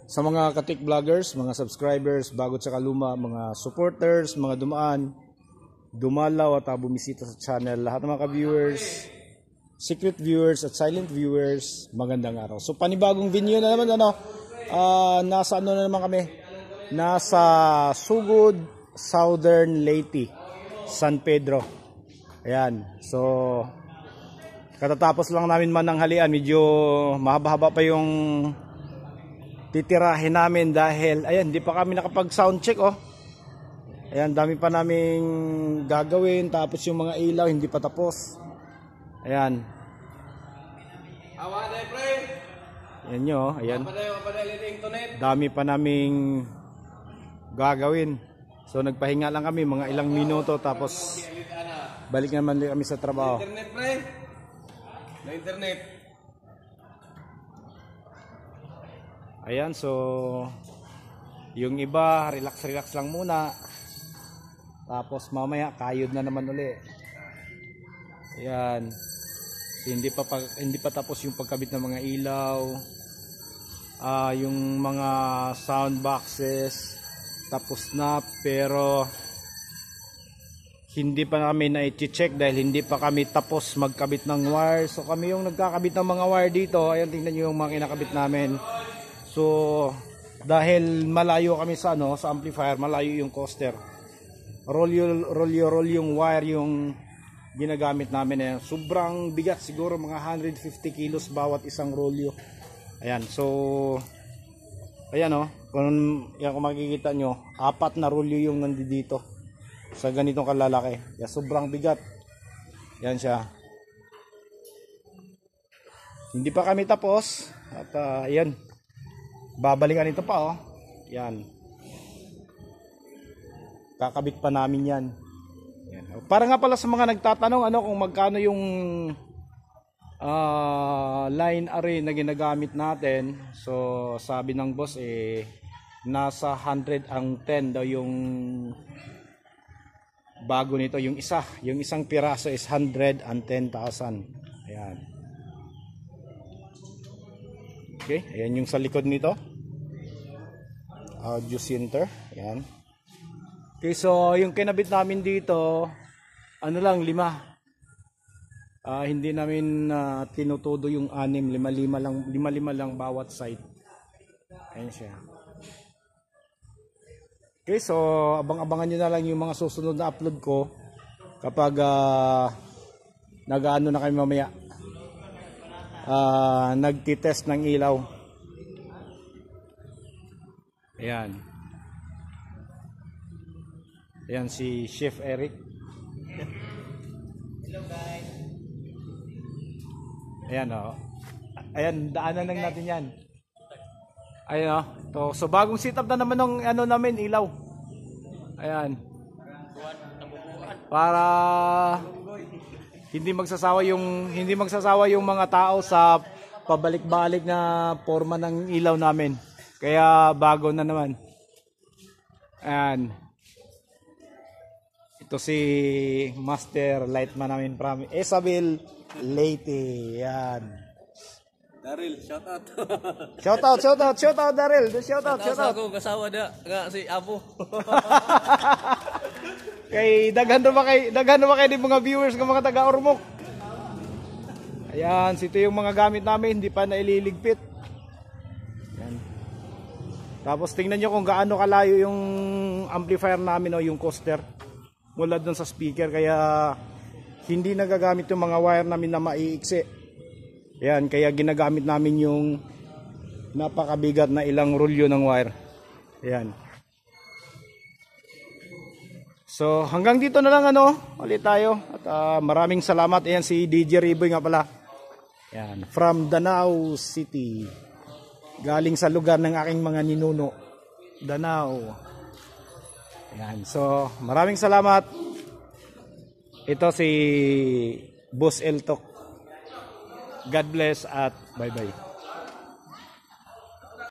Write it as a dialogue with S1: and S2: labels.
S1: Sa mga katik vloggers, mga subscribers, bago sa kaluma, mga supporters, mga dumaan, dumalaw at bumisita sa channel, lahat ng mga viewers, secret viewers at silent viewers, magandang araw. So panibagong video na naman, nasa na naman kami? Nasa Sugod, Southern Leyte, San Pedro. Ayan, so katatapos lang namin mananghalian, medyo mahaba-haba pa yung titirahin namin dahil ayan, hindi pa kami nakapag sound check Ayan, dami pa naming gagawin, tapos yung mga ilaw hindi pa tapos. Ayan. Ayan nyo, ayan. Dami pa naming gagawin. So nagpahinga lang kami mga ilang minuto, tapos balik naman kami sa trabaho.
S2: Internet pre. Na internet.
S1: Ayan, so yung iba relax lang muna, tapos mamaya kayod na naman uli. Ayan, hindi pa tapos yung pagkabit ng mga ilaw, yung mga sound boxes tapos na, pero hindi pa namin na-check dahil hindi pa kami tapos magkabit ng wire. So kami yung nagkakabit ng mga wire dito. Ayan, tingnan nyo yung mga kinakabit namin. So dahil malayo kami sa sa amplifier, malayo yung coaster, roll yung wire yung ginagamit namin. Ayan, sobrang bigat, siguro mga 150 kilos bawat isang rolyo. Ayan, so ayan kung makikita nyo, 4 na rolyo yung nandito sa ganitong kalalaki. Ayan, sobrang bigat. Yan siya. Hindi pa kami tapos at ayan, babalikan ito pa Yan. Kakabit pa namin yan. Yan. Para nga pala sa mga nagtatanong kung magkano yung line array na ginagamit natin. So sabi ng boss nasa 110 daw yung bago nito, yung isang piraso is 110,000. Ayan. Okay, ayan yung sa likod nito. Audio center, ayan. Okay, so yung kinabit namin dito, 5. Hindi namin tinutudo yung 6, 5 lang bawat side. Ayan siya. Okay, so abang-abangan nyo na lang yung mga susunod na upload ko kapag nag-ano na kami mamaya. Nagtitest ng ilaw. Ayan. Ayan si Chef Eric.
S2: Hello guys.
S1: Ayan Ayan, daanan lang natin yan. Ayan so bagong setup na naman ng namin, ilaw. Ayan. Para hindi magsasawa yung mga tao sa pabalik-balik na forma ng ilaw namin. Kaya bago na naman. Ayan. Ito si Master Lightman namin from Isabel, Leyte. Ayan.
S2: Daryl, shout out.
S1: Shout out Daryl. Shout out.
S2: Ako kasawa nga si Apo.
S1: Kay daghan ba kay di mga viewers ng mga taga-Ormoc. Ayan, ito yung mga gamit namin, hindi pa naililigpit. Ayan. Tapos tingnan nyo kung gaano kalayo yung amplifier namin yung coaster mula dun sa speaker, kaya hindi nagagamit yung mga wire namin na maiiksi. Ayan, kaya ginagamit namin yung napakabigat na ilang rolyo ng wire. Ayan. So hanggang dito na lang ulit tayo at maraming salamat. Ayan si DJ Riboy nga pala. Ayan, from Danao City. Galing sa lugar ng aking mga ninuno, Danao. Ayan, so maraming salamat. Ito si Boss Eltok. God bless at bye bye.